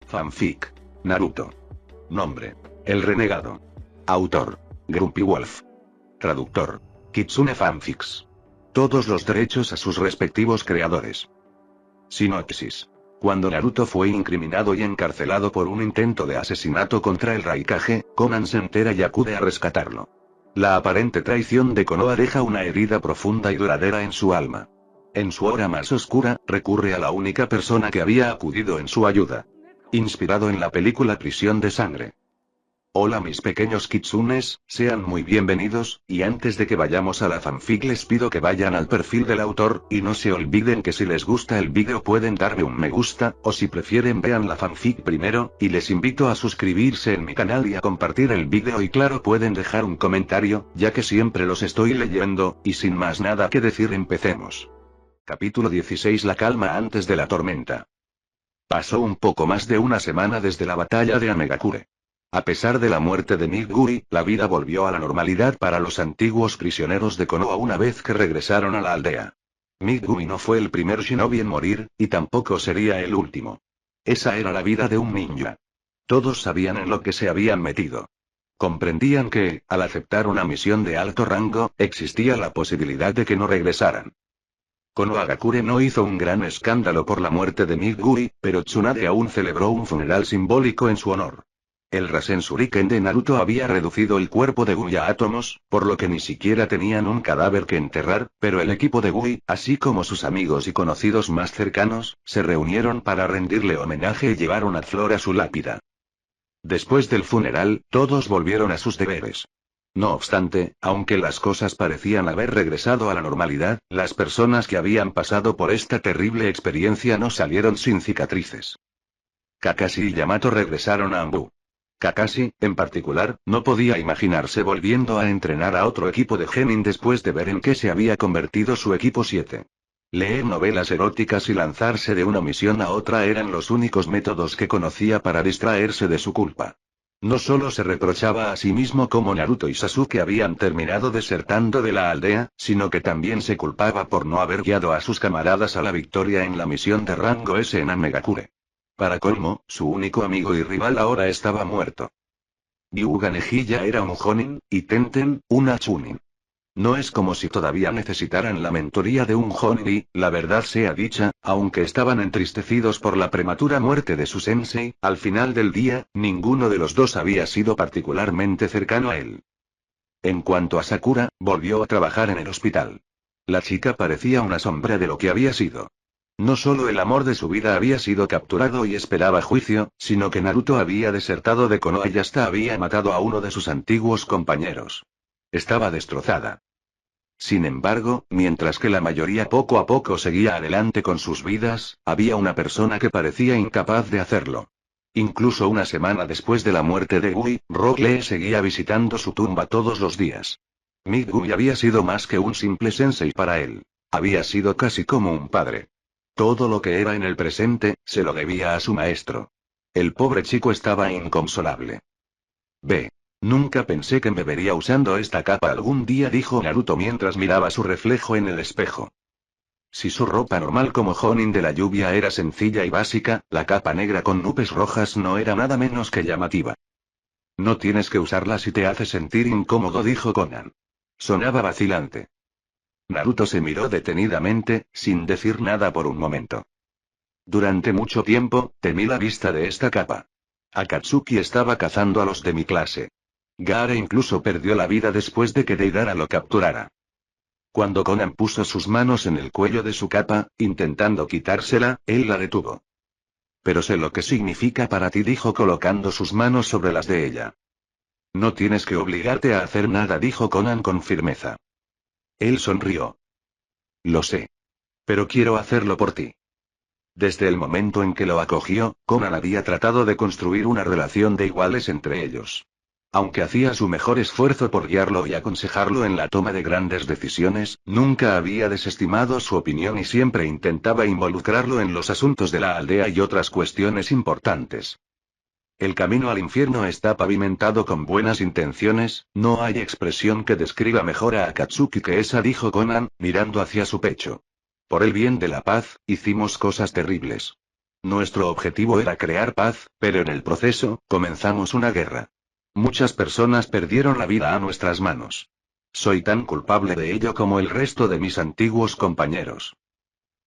Fanfic. Naruto. Nombre: El Renegado. Autor: Grumpy Wolf. Traductor: Kitsune Fanfics. Todos los derechos a sus respectivos creadores. Sinopsis. Cuando Naruto fue incriminado y encarcelado por un intento de asesinato contra el Raikage, Konan se entera y acude a rescatarlo. La aparente traición de Konoha deja una herida profunda y duradera en su alma. En su hora más oscura, recurre a la única persona que había acudido en su ayuda. Inspirado en la película Prisión de Sangre. Hola mis pequeños kitsunes, sean muy bienvenidos, y antes de que vayamos a la fanfic les pido que vayan al perfil del autor, y no se olviden que si les gusta el vídeo pueden darme un me gusta, o si prefieren vean la fanfic primero, y les invito a suscribirse en mi canal y a compartir el vídeo y claro pueden dejar un comentario, ya que siempre los estoy leyendo, y sin más nada que decir empecemos. Capítulo 16. La calma antes de la tormenta. Pasó un poco más de una semana desde la batalla de Amegakure. A pesar de la muerte de Midguri, la vida volvió a la normalidad para los antiguos prisioneros de Konoha una vez que regresaron a la aldea. Midguri no fue el primer shinobi en morir, y tampoco sería el último. Esa era la vida de un ninja. Todos sabían en lo que se habían metido. Comprendían que, al aceptar una misión de alto rango, existía la posibilidad de que no regresaran. Konohagakure no hizo un gran escándalo por la muerte de Midguri, pero Tsunade aún celebró un funeral simbólico en su honor. El Rasen Shuriken de Naruto había reducido el cuerpo de Gui a átomos, por lo que ni siquiera tenían un cadáver que enterrar, pero el equipo de Gui, así como sus amigos y conocidos más cercanos, se reunieron para rendirle homenaje y llevar una flor a su lápida. Después del funeral, todos volvieron a sus deberes. No obstante, aunque las cosas parecían haber regresado a la normalidad, las personas que habían pasado por esta terrible experiencia no salieron sin cicatrices. Kakashi y Yamato regresaron a Anbu. Kakashi, en particular, no podía imaginarse volviendo a entrenar a otro equipo de Genin después de ver en qué se había convertido su equipo 7. Leer novelas eróticas y lanzarse de una misión a otra eran los únicos métodos que conocía para distraerse de su culpa. No solo se reprochaba a sí mismo como Naruto y Sasuke habían terminado desertando de la aldea, sino que también se culpaba por no haber guiado a sus camaradas a la victoria en la misión de rango S en Amegakure. Para colmo, su único amigo y rival ahora estaba muerto. Hyuga Neji era un Jonin, y Tenten, una Chunin. No es como si todavía necesitaran la mentoría de un Jonin y, la verdad sea dicha, aunque estaban entristecidos por la prematura muerte de su sensei, al final del día, ninguno de los dos había sido particularmente cercano a él. En cuanto a Sakura, volvió a trabajar en el hospital. La chica parecía una sombra de lo que había sido. No solo el amor de su vida había sido capturado y esperaba juicio, sino que Naruto había desertado de Konoha y hasta había matado a uno de sus antiguos compañeros. Estaba destrozada. Sin embargo, mientras que la mayoría poco a poco seguía adelante con sus vidas, había una persona que parecía incapaz de hacerlo. Incluso una semana después de la muerte de Gui, Rock Lee seguía visitando su tumba todos los días. Midgui había sido más que un simple sensei para él. Había sido casi como un padre. Todo lo que era en el presente, se lo debía a su maestro. El pobre chico estaba inconsolable. Nunca pensé que me vería usando esta capa algún día, dijo Naruto mientras miraba su reflejo en el espejo. Si su ropa normal como Jonin de la lluvia era sencilla y básica, la capa negra con nubes rojas no era nada menos que llamativa. No tienes que usarla si te hace sentir incómodo, dijo Konan. Sonaba vacilante. Naruto se miró detenidamente, sin decir nada por un momento. Durante mucho tiempo, temí la vista de esta capa. Akatsuki estaba cazando a los de mi clase. Gaara incluso perdió la vida después de que Deidara lo capturara. Cuando Konan puso sus manos en el cuello de su capa, intentando quitársela, él la detuvo. Pero sé lo que significa para ti, dijo colocando sus manos sobre las de ella. No tienes que obligarte a hacer nada, dijo Konan con firmeza. Él sonrió. Lo sé. Pero quiero hacerlo por ti. Desde el momento en que lo acogió, Konan había tratado de construir una relación de iguales entre ellos. Aunque hacía su mejor esfuerzo por guiarlo y aconsejarlo en la toma de grandes decisiones, nunca había desestimado su opinión y siempre intentaba involucrarlo en los asuntos de la aldea y otras cuestiones importantes. El camino al infierno está pavimentado con buenas intenciones, no hay expresión que describa mejor a Akatsuki que esa, dijo Konan, mirando hacia su pecho. Por el bien de la paz, hicimos cosas terribles. Nuestro objetivo era crear paz, pero en el proceso, comenzamos una guerra. Muchas personas perdieron la vida a nuestras manos. Soy tan culpable de ello como el resto de mis antiguos compañeros.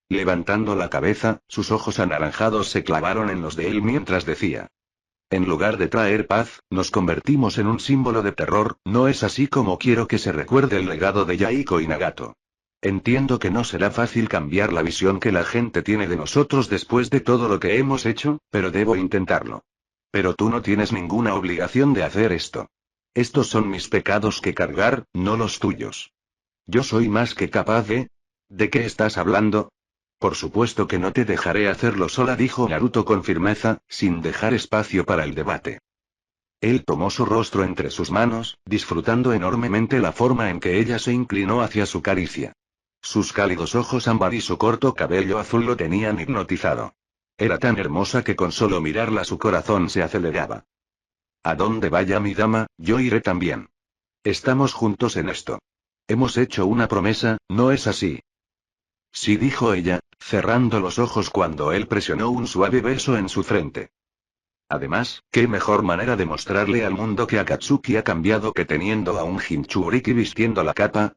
Levantando la cabeza, sus ojos anaranjados se clavaron en los de él mientras decía. En lugar de traer paz, nos convertimos en un símbolo de terror, no es así como quiero que se recuerde el legado de Yaiko y Nagato. Entiendo que no será fácil cambiar la visión que la gente tiene de nosotros después de todo lo que hemos hecho, pero debo intentarlo. Pero tú no tienes ninguna obligación de hacer esto. Estos son mis pecados que cargar, no los tuyos. Yo soy más que capaz de... ¿De qué estás hablando? Por supuesto que no te dejaré hacerlo sola, dijo Naruto con firmeza, sin dejar espacio para el debate. Él tomó su rostro entre sus manos, disfrutando enormemente la forma en que ella se inclinó hacia su caricia. Sus cálidos ojos ámbar y su corto cabello azul lo tenían hipnotizado. Era tan hermosa que con solo mirarla su corazón se aceleraba. A donde vaya mi dama, yo iré también. Estamos juntos en esto. Hemos hecho una promesa, ¿no es así? Sí, dijo ella, cerrando los ojos cuando él presionó un suave beso en su frente. Además, ¿qué mejor manera de mostrarle al mundo que Akatsuki ha cambiado que teniendo a un Jinchuriki vistiendo la capa?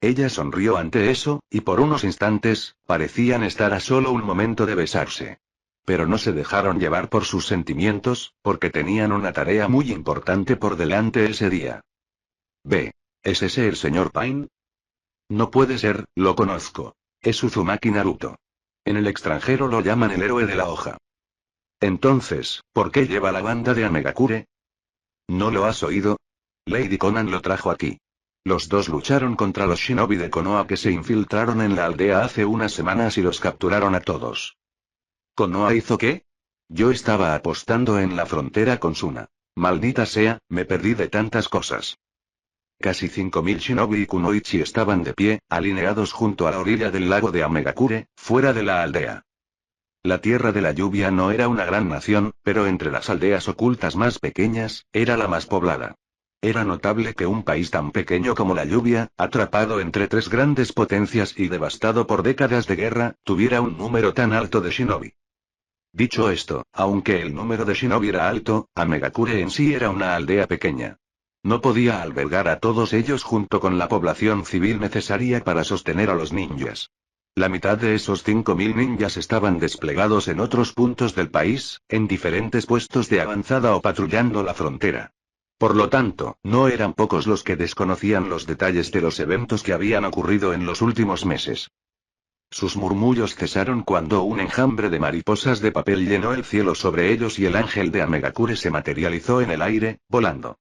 Ella sonrió ante eso, y por unos instantes, parecían estar a solo un momento de besarse. Pero no se dejaron llevar por sus sentimientos, porque tenían una tarea muy importante por delante ese día. Ve. ¿Es ese el señor Pain? No puede ser, lo conozco. Es Uzumaki Naruto. En el extranjero lo llaman el héroe de la hoja. Entonces, ¿por qué lleva la banda de Amegakure? ¿No lo has oído? Lady Conan lo trajo aquí. Los dos lucharon contra los shinobi de Konoha que se infiltraron en la aldea hace unas semanas y los capturaron a todos. ¿Konoha hizo qué? Yo estaba apostando en la frontera con Suna. Maldita sea, me perdí de tantas cosas. Casi 5000 shinobi y kunoichi estaban de pie, alineados junto a la orilla del lago de Amegakure, fuera de la aldea. La Tierra de la Lluvia no era una gran nación, pero entre las aldeas ocultas más pequeñas, era la más poblada. Era notable que un país tan pequeño como la Lluvia, atrapado entre tres grandes potencias y devastado por décadas de guerra, tuviera un número tan alto de shinobi. Dicho esto, aunque el número de shinobi era alto, Amegakure en sí era una aldea pequeña. No podía albergar a todos ellos junto con la población civil necesaria para sostener a los ninjas. La mitad de esos 5000 ninjas estaban desplegados en otros puntos del país, en diferentes puestos de avanzada o patrullando la frontera. Por lo tanto, no eran pocos los que desconocían los detalles de los eventos que habían ocurrido en los últimos meses. Sus murmullos cesaron cuando un enjambre de mariposas de papel llenó el cielo sobre ellos y el ángel de Amegakure se materializó en el aire, volando.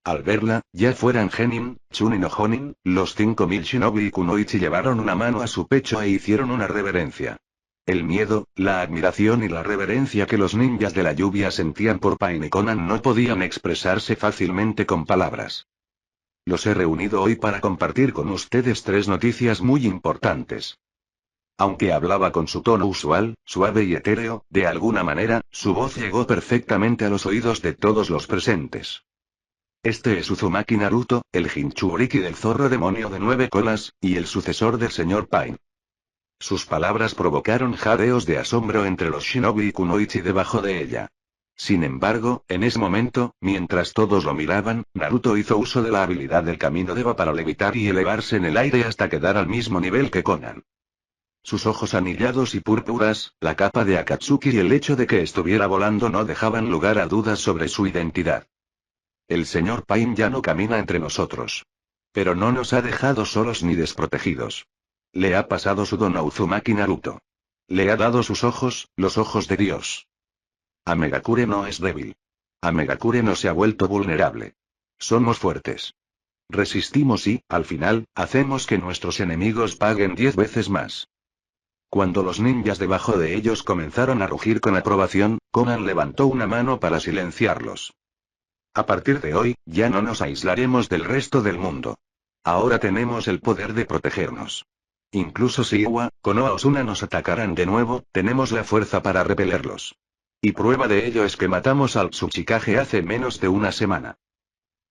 Al verla, ya fueran Genin, Chunin o Jonin, los 5000 shinobi y kunoichi llevaron una mano a su pecho e hicieron una reverencia. El miedo, la admiración y la reverencia que los ninjas de la lluvia sentían por Pain y Conan no podían expresarse fácilmente con palabras. Los he reunido hoy para compartir con ustedes tres noticias muy importantes. Aunque hablaba con su tono usual, suave y etéreo, de alguna manera, su voz llegó perfectamente a los oídos de todos los presentes. Este es Uzumaki Naruto, el Jinchuriki del zorro demonio de 9 colas, y el sucesor del señor Pain. Sus palabras provocaron jadeos de asombro entre los shinobi y kunoichi debajo de ella. Sin embargo, en ese momento, mientras todos lo miraban, Naruto hizo uso de la habilidad del camino de Eva para levitar y elevarse en el aire hasta quedar al mismo nivel que Conan. Sus ojos anillados y púrpuras, la capa de Akatsuki y el hecho de que estuviera volando no dejaban lugar a dudas sobre su identidad. El señor Pain ya no camina entre nosotros. Pero no nos ha dejado solos ni desprotegidos. Le ha pasado su don a Uzumaki Naruto. Le ha dado sus ojos, los ojos de Dios. Amegakure no es débil. Amegakure no se ha vuelto vulnerable. Somos fuertes. Resistimos y, al final, hacemos que nuestros enemigos paguen 10 veces más. Cuando los ninjas debajo de ellos comenzaron a rugir con aprobación, Conan levantó una mano para silenciarlos. A partir de hoy, ya no nos aislaremos del resto del mundo. Ahora tenemos el poder de protegernos. Incluso si Iwa, Konoha o Suna nos atacaran de nuevo, tenemos la fuerza para repelerlos. Y prueba de ello es que matamos al Tsuchikage hace menos de una semana.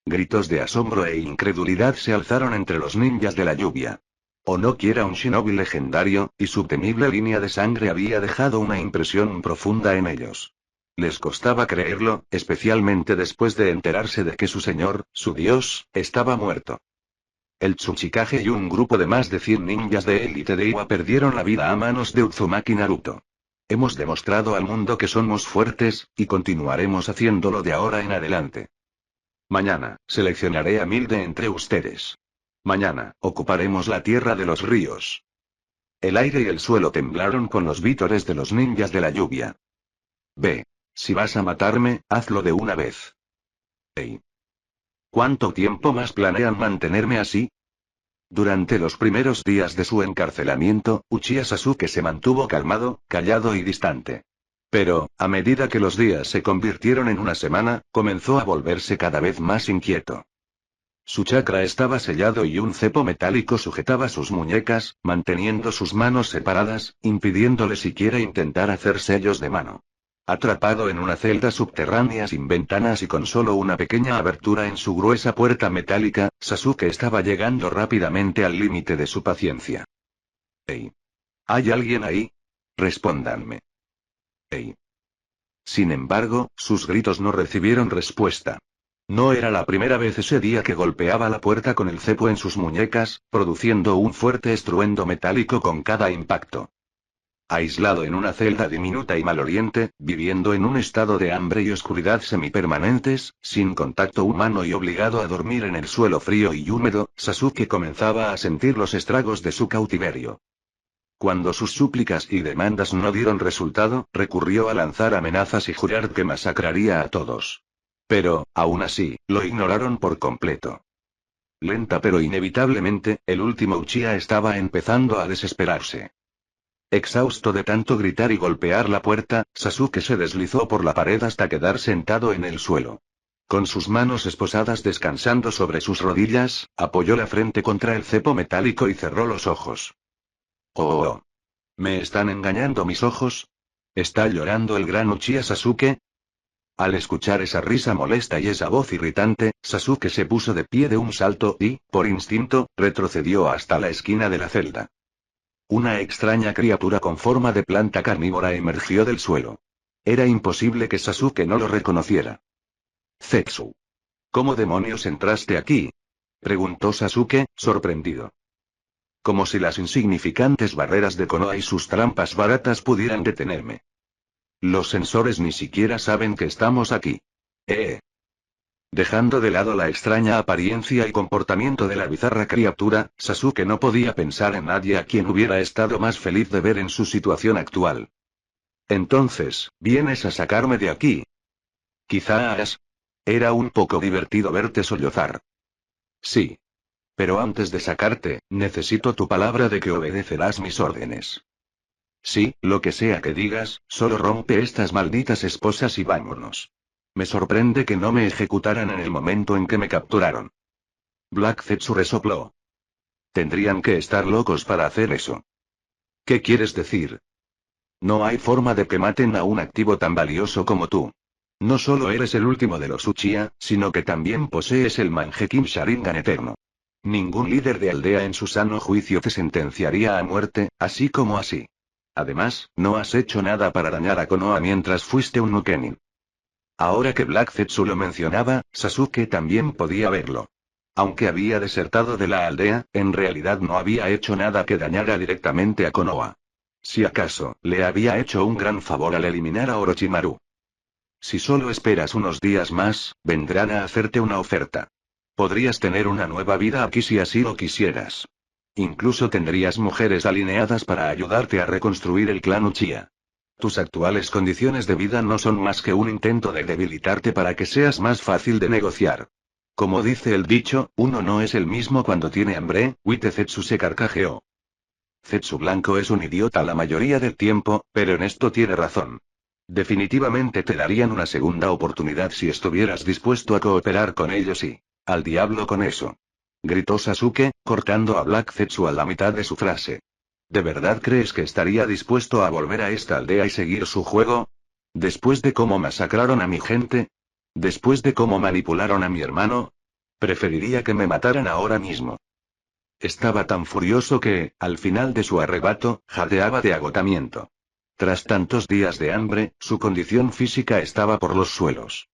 Gritos de asombro e incredulidad se alzaron entre los ninjas de la lluvia. O no quiera un shinobi legendario, y su temible línea de sangre había dejado una impresión profunda en ellos. Les costaba creerlo, especialmente después de enterarse de que su señor, su dios, estaba muerto. El Tsuchikage y un grupo de más de 100 ninjas de élite de Iwa perdieron la vida a manos de Uzumaki Naruto. Hemos demostrado al mundo que somos fuertes, y continuaremos haciéndolo de ahora en adelante. Mañana, seleccionaré a 1000 de entre ustedes. Mañana, ocuparemos la tierra de los ríos. El aire y el suelo temblaron con los vítores de los ninjas de la lluvia. Ve. Si vas a matarme, hazlo de una vez. Hey. ¿Cuánto tiempo más planean mantenerme así? Durante los primeros días de su encarcelamiento, Uchiha Sasuke se mantuvo calmado, callado y distante. Pero, a medida que los días se convirtieron en una semana, comenzó a volverse cada vez más inquieto. Su chakra estaba sellado y un cepo metálico sujetaba sus muñecas, manteniendo sus manos separadas, impidiéndole siquiera intentar hacer sellos de mano. Atrapado en una celda subterránea sin ventanas y con solo una pequeña abertura en su gruesa puerta metálica, Sasuke estaba llegando rápidamente al límite de su paciencia. «Hey. ¿Hay alguien ahí? Respóndanme. Hey». Sin embargo, sus gritos no recibieron respuesta. No era la primera vez ese día que golpeaba la puerta con el cepo en sus muñecas, produciendo un fuerte estruendo metálico con cada impacto. Aislado en una celda diminuta y maloliente, viviendo en un estado de hambre y oscuridad semipermanentes, sin contacto humano y obligado a dormir en el suelo frío y húmedo, Sasuke comenzaba a sentir los estragos de su cautiverio. Cuando sus súplicas y demandas no dieron resultado, recurrió a lanzar amenazas y jurar que masacraría a todos. Pero, aún así, lo ignoraron por completo. Lenta pero inevitablemente, el último Uchiha estaba empezando a desesperarse. Exhausto de tanto gritar y golpear la puerta, Sasuke se deslizó por la pared hasta quedar sentado en el suelo. Con sus manos esposadas descansando sobre sus rodillas, apoyó la frente contra el cepo metálico y cerró los ojos. «Oh. ¿Me están engañando mis ojos? ¿Está llorando el gran Uchiha Sasuke?» Al escuchar esa risa molesta y esa voz irritante, Sasuke se puso de pie de un salto y, por instinto, retrocedió hasta la esquina de la celda. Una extraña criatura con forma de planta carnívora emergió del suelo. Era imposible que Sasuke no lo reconociera. «Zetsu. ¿Cómo demonios entraste aquí?», preguntó Sasuke, sorprendido. Como si las insignificantes barreras de Konoha y sus trampas baratas pudieran detenerme. Los sensores ni siquiera saben que estamos aquí. Dejando de lado la extraña apariencia y comportamiento de la bizarra criatura, Sasuke no podía pensar en nadie a quien hubiera estado más feliz de ver en su situación actual. «Entonces, ¿vienes a sacarme de aquí? Quizás. Era un poco divertido verte sollozar». «Sí. Pero antes de sacarte, necesito tu palabra de que obedecerás mis órdenes». «Sí, lo que sea que digas, solo rompe estas malditas esposas y vámonos». Me sorprende que no me ejecutaran en el momento en que me capturaron. Black Zetsu resopló. Tendrían que estar locos para hacer eso. ¿Qué quieres decir? No hay forma de que maten a un activo tan valioso como tú. No solo eres el último de los Uchiha, sino que también posees el Mangekyou Sharingan eterno. Ningún líder de aldea en su sano juicio te sentenciaría a muerte, así como así. Además, no has hecho nada para dañar a Konoha mientras fuiste un Nukenin. Ahora que Black Zetsu lo mencionaba, Sasuke también podía verlo. Aunque había desertado de la aldea, en realidad no había hecho nada que dañara directamente a Konoha. Si acaso, le había hecho un gran favor al eliminar a Orochimaru. Si solo esperas unos días más, vendrán a hacerte una oferta. Podrías tener una nueva vida aquí si así lo quisieras. Incluso tendrías mujeres alineadas para ayudarte a reconstruir el clan Uchiha. Tus actuales condiciones de vida no son más que un intento de debilitarte para que seas más fácil de negociar. Como dice el dicho, uno no es el mismo cuando tiene hambre. Wite Zetsu se carcajeó. Zetsu Blanco es un idiota la mayoría del tiempo, pero en esto tiene razón. Definitivamente te darían una segunda oportunidad si estuvieras dispuesto a cooperar con ellos y... al diablo con eso. Gritó Sasuke, cortando a Black Zetsu a la mitad de su frase. ¿De verdad crees que estaría dispuesto a volver a esta aldea y seguir su juego? ¿Después de cómo masacraron a mi gente? ¿Después de cómo manipularon a mi hermano? Preferiría que me mataran ahora mismo. Estaba tan furioso que, al final de su arrebato, jadeaba de agotamiento. Tras tantos días de hambre, su condición física estaba por los suelos.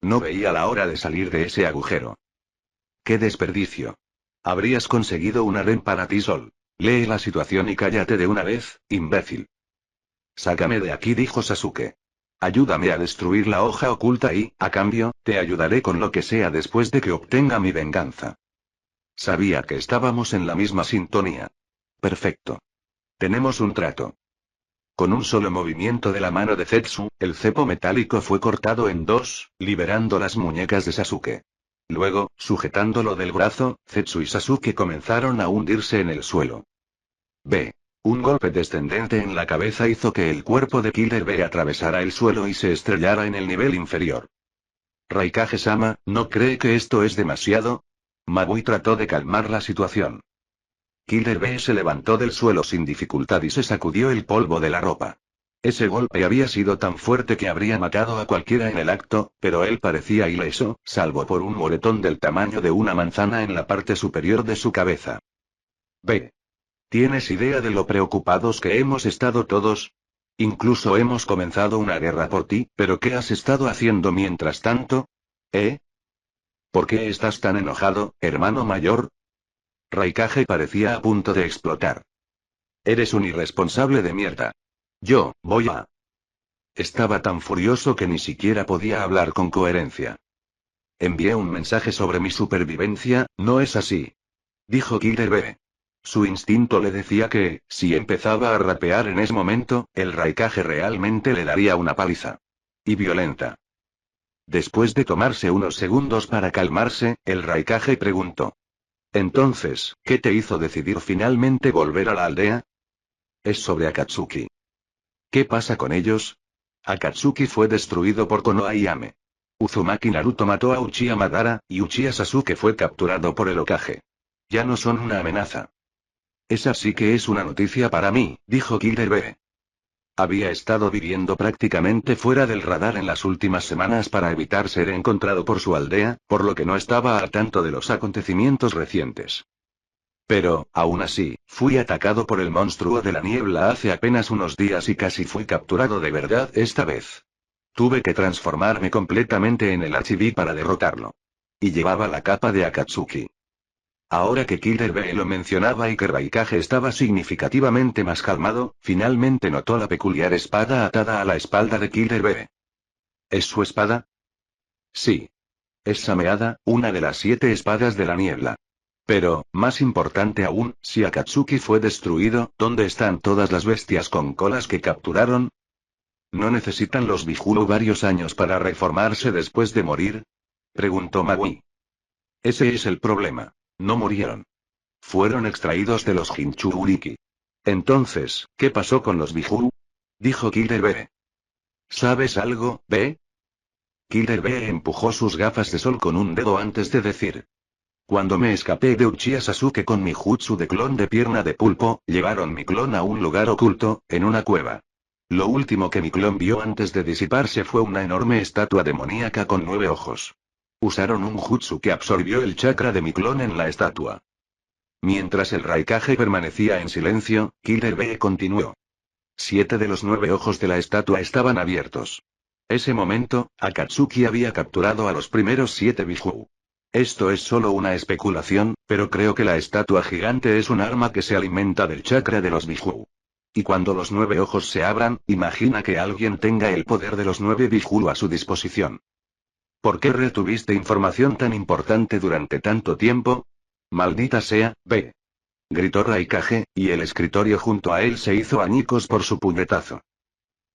No veía la hora de salir de ese agujero. ¡Qué desperdicio! Habrías conseguido un harén para ti sol. Lee la situación y cállate de una vez, imbécil. Sácame de aquí, dijo Sasuke. Ayúdame a destruir la hoja oculta y, a cambio, te ayudaré con lo que sea después de que obtenga mi venganza. Sabía que estábamos en la misma sintonía. Perfecto. Tenemos un trato. Con un solo movimiento de la mano de Zetsu, el cepo metálico fue cortado en dos, liberando las muñecas de Sasuke. Luego, sujetándolo del brazo, Zetsu y Sasuke comenzaron a hundirse en el suelo. B. Un golpe descendente en la cabeza hizo que el cuerpo de Killer B atravesara el suelo y se estrellara en el nivel inferior. Raikage-sama, ¿no cree que esto es demasiado? Mabui trató de calmar la situación. Killer B se levantó del suelo sin dificultad y se sacudió el polvo de la ropa. Ese golpe había sido tan fuerte que habría matado a cualquiera en el acto, pero él parecía ileso, salvo por un moretón del tamaño de una manzana en la parte superior de su cabeza. B. ¿Tienes idea de lo preocupados que hemos estado todos? Incluso hemos comenzado una guerra por ti, pero ¿qué has estado haciendo mientras tanto? ¿Eh? ¿Por qué estás tan enojado, hermano mayor? Raikage parecía a punto de explotar. Eres un irresponsable de mierda. Yo, voy a... Estaba tan furioso que ni siquiera podía hablar con coherencia. Envié un mensaje sobre mi supervivencia, ¿no es así? Dijo Killer B. Su instinto le decía que, si empezaba a rapear en ese momento, el Raikage realmente le daría una paliza. Y violenta. Después de tomarse unos segundos para calmarse, el Raikage preguntó. Entonces, ¿qué te hizo decidir finalmente volver a la aldea? Es sobre Akatsuki. ¿Qué pasa con ellos? Akatsuki fue destruido por Konoha y Ame. Uzumaki Naruto mató a Uchiha Madara, y Uchiha Sasuke fue capturado por el Hokage. Ya no son una amenaza. Esa sí que es una noticia para mí, dijo Killer B. Había estado viviendo prácticamente fuera del radar en las últimas semanas para evitar ser encontrado por su aldea, por lo que no estaba al tanto de los acontecimientos recientes. Pero, aún así, fui atacado por el monstruo de la niebla hace apenas unos días y casi fui capturado de verdad esta vez. Tuve que transformarme completamente en el Hachibi para derrotarlo. Y llevaba la capa de Akatsuki. Ahora que Killer B lo mencionaba y que Raikage estaba significativamente más calmado, finalmente notó la peculiar espada atada a la espalda de Killer B. ¿Es su espada? Sí. Es Sameada, una de las 7 espadas de la niebla. Pero, más importante aún, si Akatsuki fue destruido, ¿dónde están todas las bestias con colas que capturaron? ¿No necesitan los Bihulu varios años para reformarse después de morir? Preguntó Magui. Ese es el problema. No murieron. Fueron extraídos de los Jinchuriki. Entonces, ¿qué pasó con los Bihulu? Dijo Killer B. ¿Sabes algo, B? Killer B empujó sus gafas de sol con un dedo antes de decir. Cuando me escapé de Uchiha Sasuke con mi jutsu de clon de pierna de pulpo, llevaron mi clon a un lugar oculto, en una cueva. Lo último que mi clon vio antes de disiparse fue una enorme estatua demoníaca con 9 ojos. Usaron un jutsu que absorbió el chakra de mi clon en la estatua. Mientras el Raikage permanecía en silencio, Killer B continuó. 7 de los 9 ojos de la estatua estaban abiertos. Ese momento, Akatsuki había capturado a los primeros 7 Bihou. Esto es solo una especulación, pero creo que la estatua gigante es un arma que se alimenta del chakra de los Bihou. Y cuando los 9 ojos se abran, imagina que alguien tenga el poder de los 9 Bihou a su disposición. ¿Por qué retuviste información tan importante durante tanto tiempo? Maldita sea, B. Gritó Raikage, y el escritorio junto a él se hizo añicos por su puñetazo.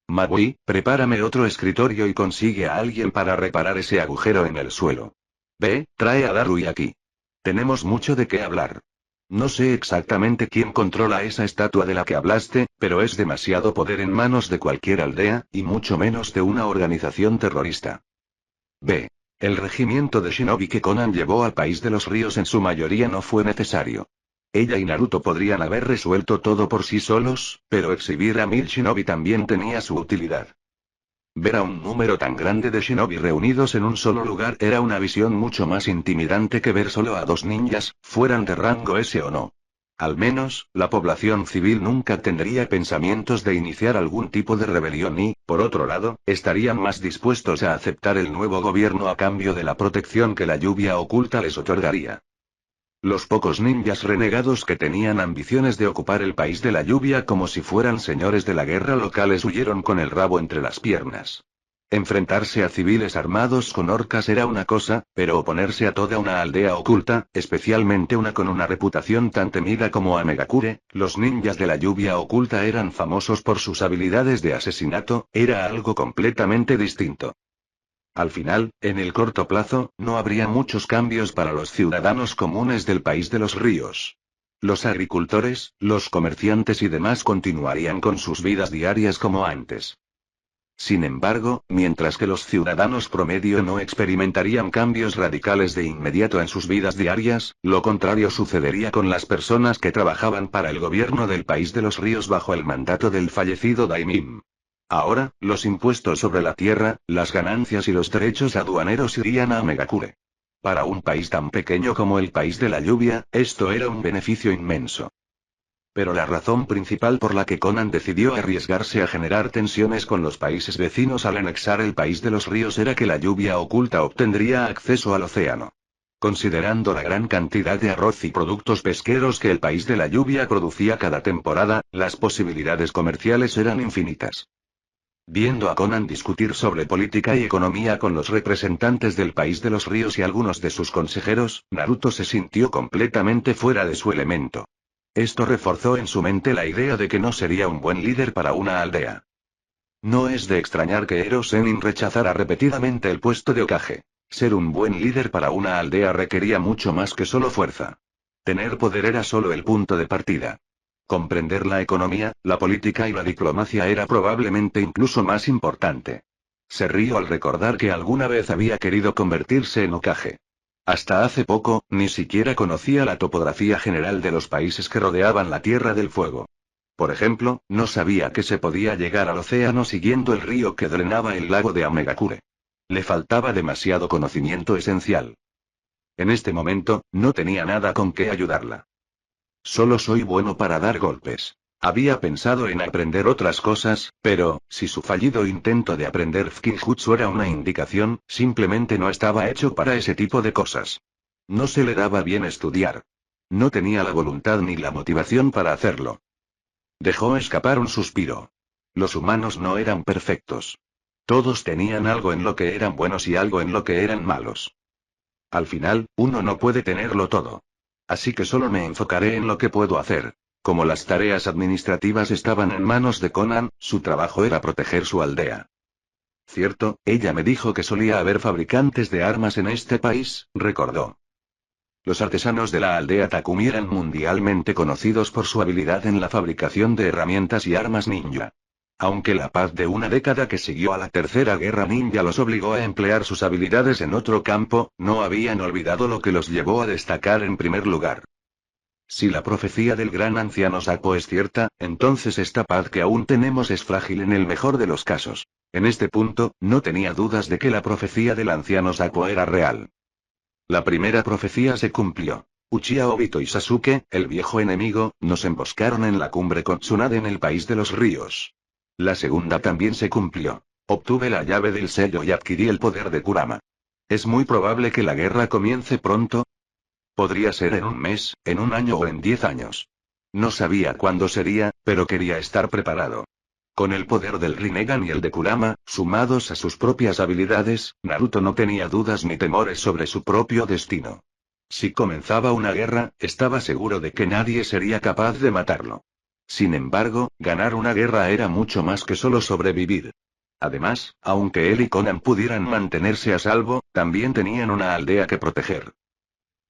Magui, prepárame otro escritorio y consigue a alguien para reparar ese agujero en el suelo. B, trae a Darui aquí. Tenemos mucho de qué hablar. No sé exactamente quién controla esa estatua de la que hablaste, pero es demasiado poder en manos de cualquier aldea, y mucho menos de una organización terrorista. B. El regimiento de Shinobi que Conan llevó al país de los ríos en su mayoría no fue necesario. Ella y Naruto podrían haber resuelto todo por sí solos, pero exhibir a 1000 Shinobi también tenía su utilidad. Ver a un número tan grande de shinobi reunidos en un solo lugar era una visión mucho más intimidante que ver solo a 2 ninjas, fueran de rango S o no. Al menos, la población civil nunca tendría pensamientos de iniciar algún tipo de rebelión y, por otro lado, estarían más dispuestos a aceptar el nuevo gobierno a cambio de la protección que la lluvia oculta les otorgaría. Los pocos ninjas renegados que tenían ambiciones de ocupar el país de la lluvia como si fueran señores de la guerra locales huyeron con el rabo entre las piernas. Enfrentarse a civiles armados con orcas era una cosa, pero oponerse a toda una aldea oculta, especialmente una con una reputación tan temida como Amegakure, los ninjas de la lluvia oculta eran famosos por sus habilidades de asesinato, era algo completamente distinto. Al final, en el corto plazo, no habría muchos cambios para los ciudadanos comunes del país de los ríos. Los agricultores, los comerciantes y demás continuarían con sus vidas diarias como antes. Sin embargo, mientras que los ciudadanos promedio no experimentarían cambios radicales de inmediato en sus vidas diarias, lo contrario sucedería con las personas que trabajaban para el gobierno del país de los ríos bajo el mandato del fallecido Daimim. Ahora, los impuestos sobre la tierra, las ganancias y los derechos aduaneros irían a Megakure. Para un país tan pequeño como el país de la lluvia, esto era un beneficio inmenso. Pero la razón principal por la que Conan decidió arriesgarse a generar tensiones con los países vecinos al anexar el país de los ríos era que la lluvia oculta obtendría acceso al océano. Considerando la gran cantidad de arroz y productos pesqueros que el país de la lluvia producía cada temporada, las posibilidades comerciales eran infinitas. Viendo a Conan discutir sobre política y economía con los representantes del país de los ríos y algunos de sus consejeros, Naruto se sintió completamente fuera de su elemento. Esto reforzó en su mente la idea de que no sería un buen líder para una aldea. No es de extrañar que Ero Sennin rechazara repetidamente el puesto de Hokage. Ser un buen líder para una aldea requería mucho más que solo fuerza. Tener poder era solo el punto de partida. Comprender la economía, la política y la diplomacia era probablemente incluso más importante. Se rió al recordar que alguna vez había querido convertirse en Hokage. Hasta hace poco, ni siquiera conocía la topografía general de los países que rodeaban la Tierra del Fuego. Por ejemplo, no sabía que se podía llegar al océano siguiendo el río que drenaba el lago de Amegakure. Le faltaba demasiado conocimiento esencial. En este momento, no tenía nada con qué ayudarla. Solo soy bueno para dar golpes. Había pensado en aprender otras cosas, pero, si su fallido intento de aprender Fukinjutsu era una indicación, simplemente no estaba hecho para ese tipo de cosas. No se le daba bien estudiar. No tenía la voluntad ni la motivación para hacerlo. Dejó escapar un suspiro. Los humanos no eran perfectos. Todos tenían algo en lo que eran buenos y algo en lo que eran malos. Al final, uno no puede tenerlo todo. Así que solo me enfocaré en lo que puedo hacer. Como las tareas administrativas estaban en manos de Conan, su trabajo era proteger su aldea. Cierto, ella me dijo que solía haber fabricantes de armas en este país, recordó. Los artesanos de la aldea Takumi eran mundialmente conocidos por su habilidad en la fabricación de herramientas y armas ninja. Aunque la paz de una década que siguió a la Tercera Guerra Ninja los obligó a emplear sus habilidades en otro campo, no habían olvidado lo que los llevó a destacar en primer lugar. Si la profecía del gran anciano Sapo es cierta, entonces esta paz que aún tenemos es frágil en el mejor de los casos. En este punto, no tenía dudas de que la profecía del anciano Sapo era real. La primera profecía se cumplió. Uchiha Obito y Sasuke, el viejo enemigo, nos emboscaron en la cumbre con Tsunade en el país de los ríos. La segunda también se cumplió. Obtuve la llave del sello y adquirí el poder de Kurama. Es muy probable que la guerra comience pronto. Podría ser en un mes, en un año o en 10 años. No sabía cuándo sería, pero quería estar preparado. Con el poder del Rinnegan y el de Kurama, sumados a sus propias habilidades, Naruto no tenía dudas ni temores sobre su propio destino. Si comenzaba una guerra, estaba seguro de que nadie sería capaz de matarlo. Sin embargo, ganar una guerra era mucho más que solo sobrevivir. Además, aunque él y Conan pudieran mantenerse a salvo, también tenían una aldea que proteger.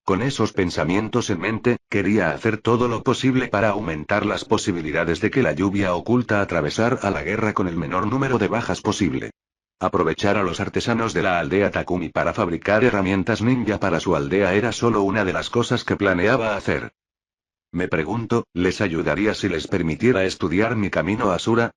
Con esos pensamientos en mente, quería hacer todo lo posible para aumentar las posibilidades de que la lluvia oculta atravesar a la guerra con el menor número de bajas posible. Aprovechar a los artesanos de la aldea Takumi para fabricar herramientas ninja para su aldea era solo una de las cosas que planeaba hacer. Me pregunto, ¿les ayudaría si les permitiera estudiar mi camino Asura?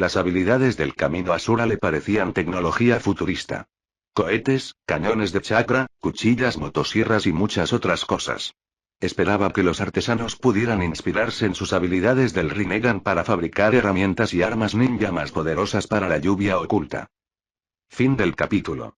Las habilidades del camino Asura le parecían tecnología futurista. Cohetes, cañones de chakra, cuchillas, motosierras y muchas otras cosas. Esperaba que los artesanos pudieran inspirarse en sus habilidades del Rinnegan para fabricar herramientas y armas ninja más poderosas para la lluvia oculta. Fin del capítulo.